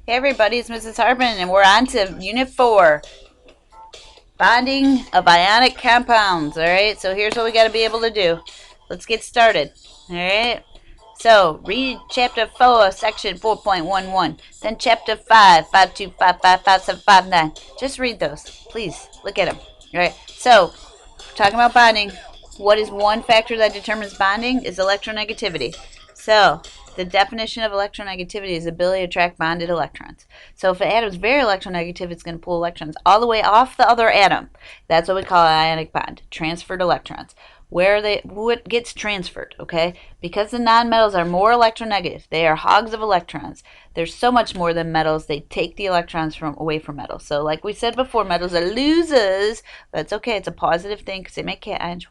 Hey everybody, it's Mrs. Harbin, and we're on to Unit 4, Bonding of Ionic Compounds. Alright, so here's what we got to be able to do. Let's get started. Alright, so read Chapter 4, Section 4.11, then Chapter 5, 5255559. Just read those, please. Look at them. Alright, so talking about bonding, what is one factor that determines bonding is electronegativity. So the definition of electronegativity is the ability to attract bonded electrons. So if an atom is very electronegative, it's going to pull electrons all the way off the other atom. That's what we call an ionic bond, transferred electrons. What gets transferred, okay? Because the nonmetals are more electronegative, they are hogs of electrons. There's so much more than metals. They take the electrons away from metals. So like we said before, metals are losers. That's okay. It's a positive thing because they make cations,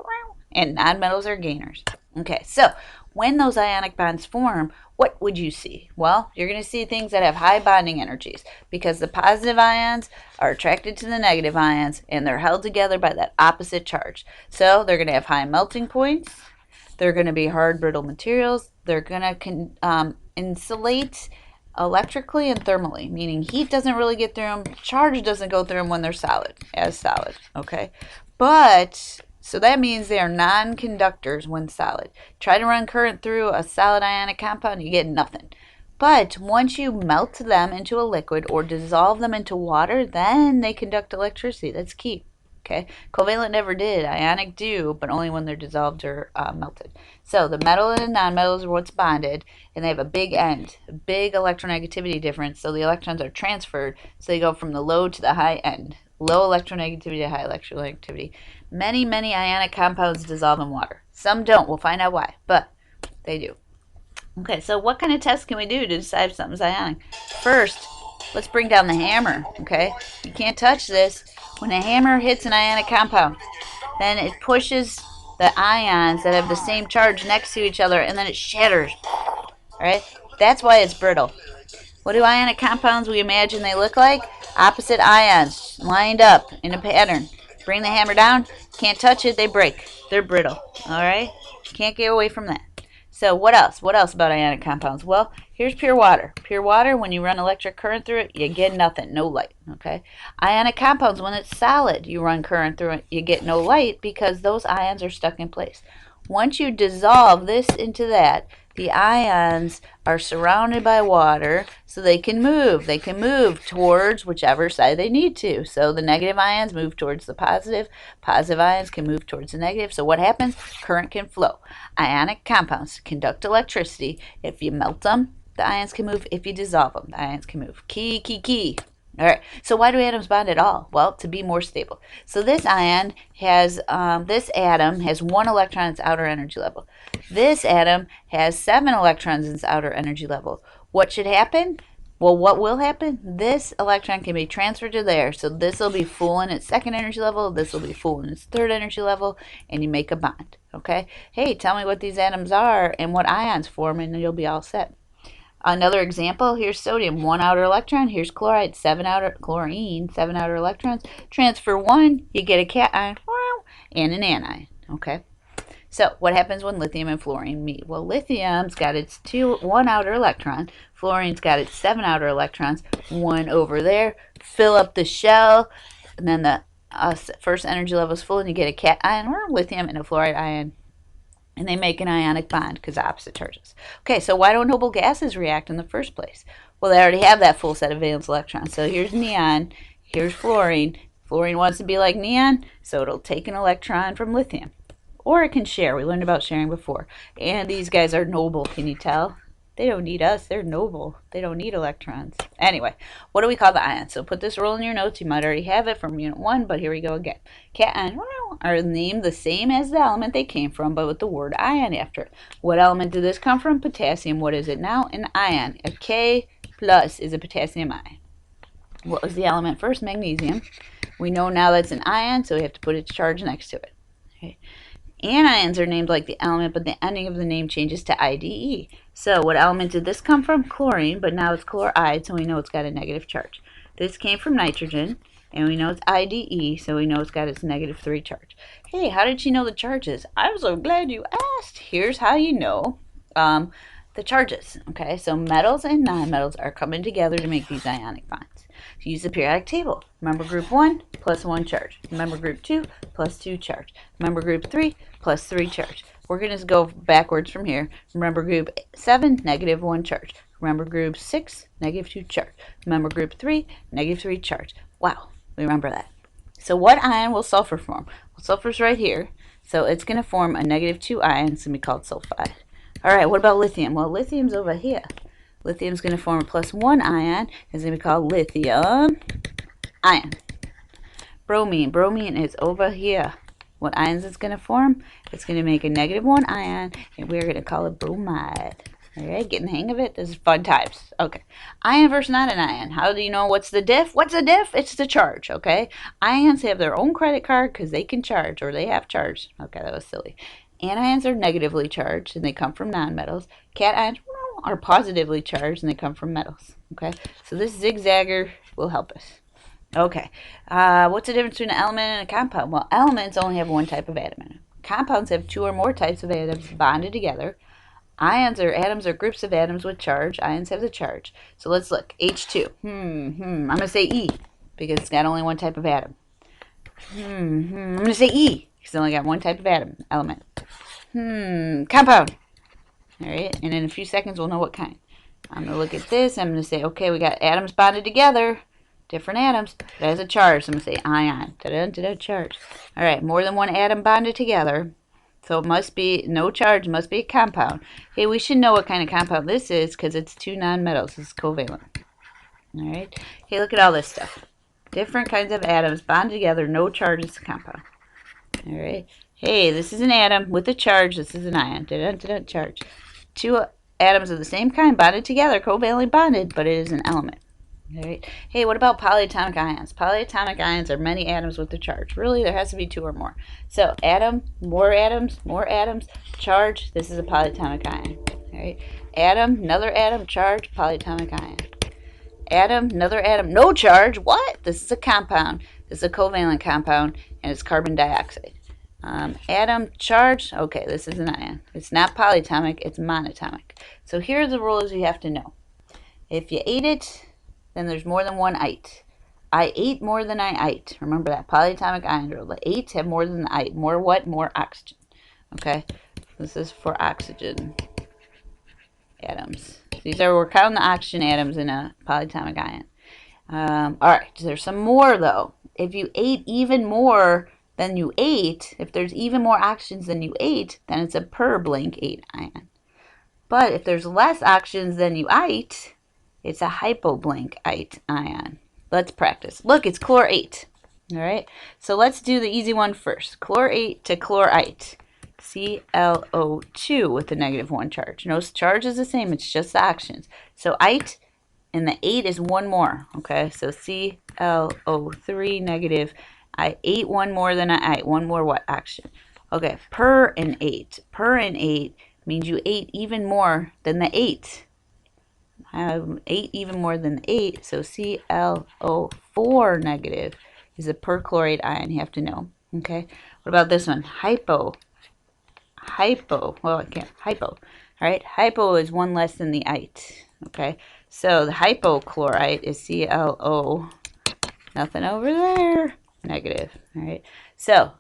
and nonmetals are gainers. Okay, so when those ionic bonds form, what would you see? Well, you're going to see things that have high bonding energies because the positive ions are attracted to the negative ions and they're held together by that opposite charge. So they're going to have high melting points. They're going to be hard, brittle materials. They're going to insulate electrically and thermally, meaning heat doesn't really get through them, charge doesn't go through them when they're solid, okay? But so that means they are non-conductors when solid. Try to run current through a solid ionic compound, you get nothing. But once you melt them into a liquid or dissolve them into water, then they conduct electricity. That's key. Okay, covalent never did. Ionic do, but only when they're dissolved or melted. So the metal and the nonmetals are what's bonded, and they have a big end, a big electronegativity difference. So the electrons are transferred, so they go from the low to the high end. Low electronegativity to high electronegativity. Many ionic compounds dissolve in water. Some don't. We'll find out why, but they do. Okay, so what kind of tests can we do to decide if something's ionic? First, let's bring down the hammer, okay? You can't touch this. When a hammer hits an ionic compound, then it pushes the ions that have the same charge next to each other, and then it shatters. All right? That's why it's brittle. What do ionic compounds we imagine they look like? Opposite ions lined up in a pattern. Bring the hammer down, can't touch it, they break. They're brittle. All right? Can't get away from that. So what else? What else about ionic compounds? Well, here's pure water. Pure water, when you run electric current through it, you get nothing, no light, okay? Ionic compounds, when it's solid, you run current through it, you get no light because those ions are stuck in place. Once you dissolve this into that, the ions are surrounded by water, so they can move. They can move towards whichever side they need to. So the negative ions move towards the positive. Positive ions can move towards the negative. So what happens? Current can flow. Ionic compounds conduct electricity. If you melt them, the ions can move. If you dissolve them, the ions can move. Key. All right, so why do atoms bond at all? Well, to be more stable. So this atom has 1 electron in its outer energy level. This atom has 7 electrons in its outer energy level. What should happen? Well, what will happen? This electron can be transferred to there. So this will be full in its second energy level. This will be full in its third energy level, and you make a bond. Okay? Hey, tell me what these atoms are and what ions form, and you'll be all set. Another example, here's sodium, 1 outer electron. Here's chlorine, 7 outer electrons. Transfer 1, you get a cation and an anion. Okay. So what happens when lithium and fluorine meet? Well, lithium's got its 1 outer electron. Fluorine's got its 7 outer electrons. 1 over there. Fill up the shell, and then the first energy level is full, and you get a cation or lithium and a fluoride ion. And they make an ionic bond because opposite charges. Okay, so why don't noble gases react in the first place? Well, they already have that full set of valence electrons. So here's neon, here's fluorine. Fluorine wants to be like neon, so it'll take an electron from lithium. Or it can share. We learned about sharing before. And these guys are noble, can you tell? They don't need us. They're noble. They don't need electrons. Anyway, what do we call the ions? So put this rule in your notes. You might already have it from Unit 1, but here we go again. Cation are named the same as the element they came from, but with the word ion after it. What element did this come from? Potassium. What is it now? An ion. A K plus is a potassium ion. What was the element first? Magnesium. We know now that's an ion, so we have to put its charge next to it. Okay. Anions are named like the element, but the ending of the name changes to IDE. So what element did this come from? Chlorine, but now it's chloride, so we know it's got a negative charge. This came from nitrogen, and we know it's IDE, so we know it's got its -3 charge. Hey, how did she know the charges? I'm so glad you asked. Here's how you know. the charges. Okay, so metals and nonmetals are coming together to make these ionic bonds. So use the periodic table. Remember group 1 plus 1 charge. Remember group 2 plus 2 charge. Remember group 3 plus 3 charge. We're going to go backwards from here. Remember group 7, negative 1 charge. Remember group 6, negative 2 charge. Remember group 3, negative 3 charge. Wow, remember that. So what ion will sulfur form? Well, sulfur's right here. So it's going to form a negative 2 ion. It's going to be called sulfide. All right, what about lithium? Well, lithium's over here. Lithium's going to form a plus 1 ion. It's going to be called lithium ion. Bromine. Bromine is over here. What ions it's going to form? It's going to make a negative 1 ion, and we're going to call it bromide. All right, getting the hang of it? This is fun times. Okay. Ion versus not an ion. How do you know what's the diff? What's the diff? It's the charge, okay? Ions have their own credit card because they can charge, or they have charge. Okay, that was silly. Anions are negatively charged, and they come from nonmetals. Cations are positively charged, and they come from metals. Okay, so this zigzagger will help us. Okay, what's the difference between an element and a compound? Well, elements only have one type of atom in them. Compounds have 2 or more types of atoms bonded together. Ions are atoms or groups of atoms with charge. Ions have the charge. So let's look. H2. I'm going to say E because it's got only one type of atom. I'm going to say E because it's only got one type of atom, element. Compound. All right, and in a few seconds we'll know what kind. I'm going to look at this. I'm going to say, okay, we got atoms bonded together. Different atoms. That has a charge. So I'm going to say ion. Ta-da, charge. All right, more than one atom bonded together. So it must be, no charge, must be a compound. Hey, we should know what kind of compound this is because it's 2 nonmetals. It's covalent. All right. Hey, look at all this stuff. Different kinds of atoms bonded together. No charge is a compound. All right. Hey, this is an atom with a charge. This is an ion. Charge. 2 atoms of the same kind bonded together, covalently bonded, but it is an element. All right. Hey, what about polyatomic ions? Polyatomic ions are many atoms with a charge. Really, there has to be 2 or more. So, atom, more atoms, charge. This is a polyatomic ion. All right. Atom, another atom, charge, polyatomic ion. Atom, another atom, no charge. What? This is a compound. This is a covalent compound, and it's carbon dioxide. Atom, charge. Okay, this is an ion. It's not polyatomic. It's monatomic. So here are the rules you have to know. If you ate it, then there's more than one ite. I ate more than I ite. Remember that polyatomic ion rule. The eights have more than the ite. More what? More oxygen. Okay, this is for oxygen atoms. We're counting the oxygen atoms in a polyatomic ion. All right, there's some more though. If you ate even more than you ate, if there's even more oxygens than you ate, then it's a per blank 8 ion. But if there's less oxygens than you ate, it's a hypoblank ion. Let's practice. Look, it's chlorate. All right, so let's do the easy one first. Chlorate to chlorite. ClO2 with the negative 1 charge. No charge is the same, it's just the oxygens. So ite, and the 8 is 1 more. Okay, so ClO3 negative. I ate 1 more than I ate. 1 more what? Oxygen. Okay, per and 8. Per and 8 means you ate even more than the 8. 8 even more than the 8, so ClO4 negative is a perchlorate ion. You have to know. Okay, what about this one? Hypo. Well, I can't. Hypo. All right, hypo is 1 less than the ite. Okay, so the hypochlorite is ClO. Nothing over there. Negative. All right, so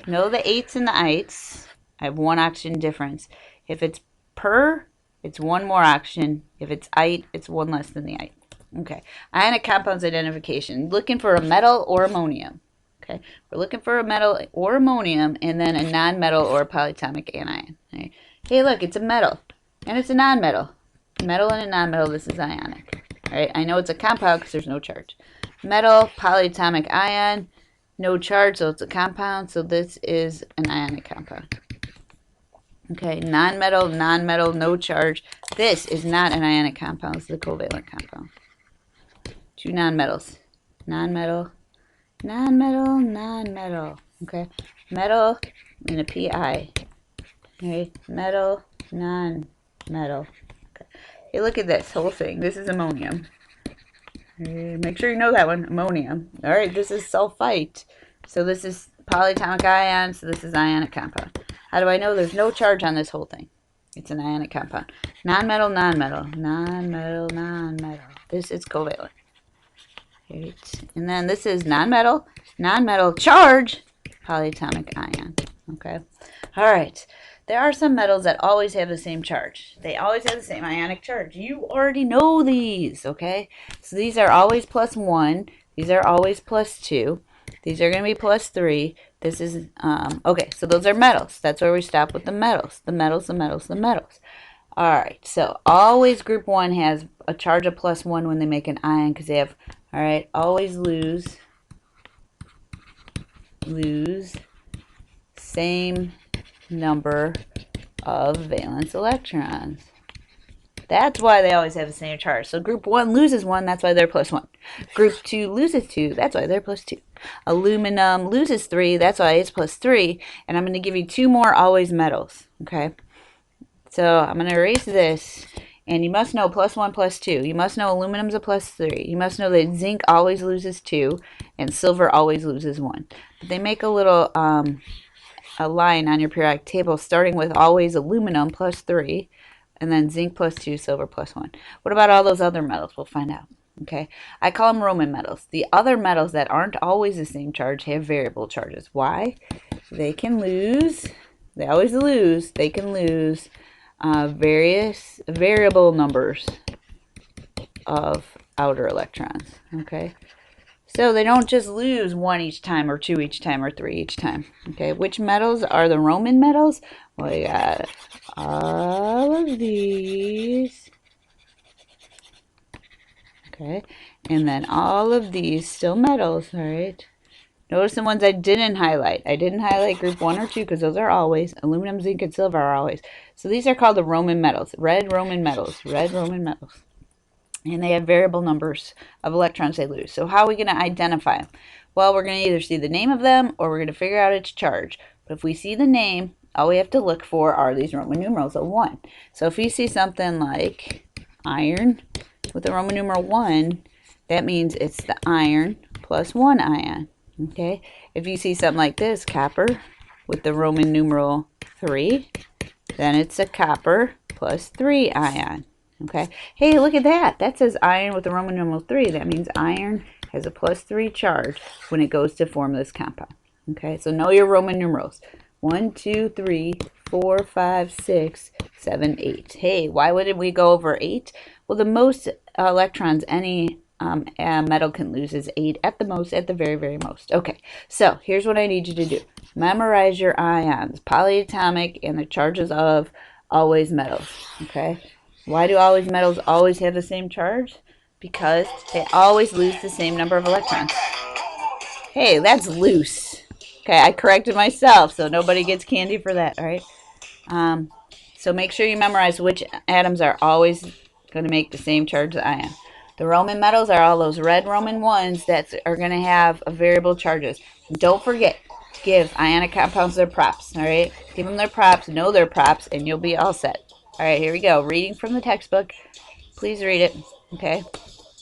know the 8s and the ites. I have 1 oxygen difference. If it's per, it's 1 more oxygen. If it's ite, it's 1 less than the ite. Okay, ionic compounds identification. Looking for a metal or ammonium. Okay, we're looking for a metal or ammonium, and then a non-metal or a polyatomic anion. Right? Hey, look, it's a metal, and it's a non-metal. Metal and a non-metal, this is ionic. All right, I know it's a compound because there's no charge. Metal, polyatomic ion, no charge, so it's a compound, so this is an ionic compound. Okay, non-metal, no charge. This is not an ionic compound, this is a covalent compound. 2 non-metals. Non-metal. Okay, metal and a pi. Okay, metal, non-metal. Okay, hey, look at this whole thing. This is ammonium. Okay, make sure you know that one. Ammonium. All right, this is sulfite. So this is polyatomic ion. So this is ionic compound. How do I know there's no charge on this whole thing? It's an ionic compound. Non-metal, non-metal, non-metal, non-metal. This is covalent. Right. And then this is non-metal, non-metal charge, polyatomic ion. Okay. All right. There are some metals that always have the same charge. They always have the same ionic charge. You already know these, okay? So these are always +1. These are always +2. These are going to be +3. This is, okay, so those are metals. That's where we stop with the metals. The metals, the metals, the metals. All right, so always group 1 has a charge of +1 when they make an ion because they have, all right, always lose same number of valence electrons. That's why they always have the same charge. So group 1 loses 1, that's why they're +1. Group 2 loses 2, that's why they're +2. Aluminum loses 3, that's why it's +3. And I'm going to give you 2 more always metals, okay? So I'm going to erase this, and you must know +1, +2. You must know aluminum's a +3. You must know that zinc always loses 2, and silver always loses 1. But they make a little a line on your periodic table starting with always aluminum +3, and then zinc +2, silver +1. What about all those other metals? We'll find out. Okay, I call them Roman metals. The other metals that aren't always the same charge have variable charges. Why? They can lose, they always lose, they can lose various variable numbers of outer electrons. Okay, so they don't just lose 1 each time, or 2 each time, or 3 each time. Okay, which metals are the Roman metals? Well, we got all of these. Okay, and then all of these still metals, all right? Notice the ones I didn't highlight. I didn't highlight group 1 or 2 because those are always. Aluminum, zinc, and silver are always. So these are called the Roman metals, red Roman metals, red Roman metals. And they have variable numbers of electrons they lose. So how are we going to identify them? Well, we're going to either see the name of them or we're going to figure out its charge. But if we see the name, all we have to look for are these Roman numerals of 1. So if you see something like iron with the Roman numeral 1, that means it's the iron +1 ion. Okay, if you see something like this, copper with the Roman numeral 3, then it's a copper +3 ion. Okay, hey, look at that. That says iron with the Roman numeral 3. That means iron has a +3 charge when it goes to form this compound. Okay, so know your Roman numerals. 1, 2, 3, 4, 5, 6, 7, 8. Hey, why wouldn't we go over 8? Well, the most electrons any metal can lose is 8 at the most, at the very, very most. Okay, so here's what I need you to do. Memorize your ions, polyatomic, and the charges of always metals. Okay, why do always metals always have the same charge? Because they always lose the same number of electrons. Hey, that's loose. Okay, I corrected myself, so nobody gets candy for that, all right? So make sure you memorize which atoms are always going to make the same charge ion. The Roman metals are all those red Roman ones that are going to have variable charges. And don't forget, give ionic compounds their props, all right? Give them their props, know their props, and you'll be all set. All right, here we go. Reading from the textbook. Please read it, okay?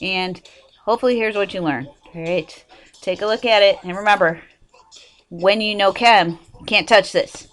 And hopefully here's what you learn, all right? Take a look at it, and remember, when you know chem, you can't touch this.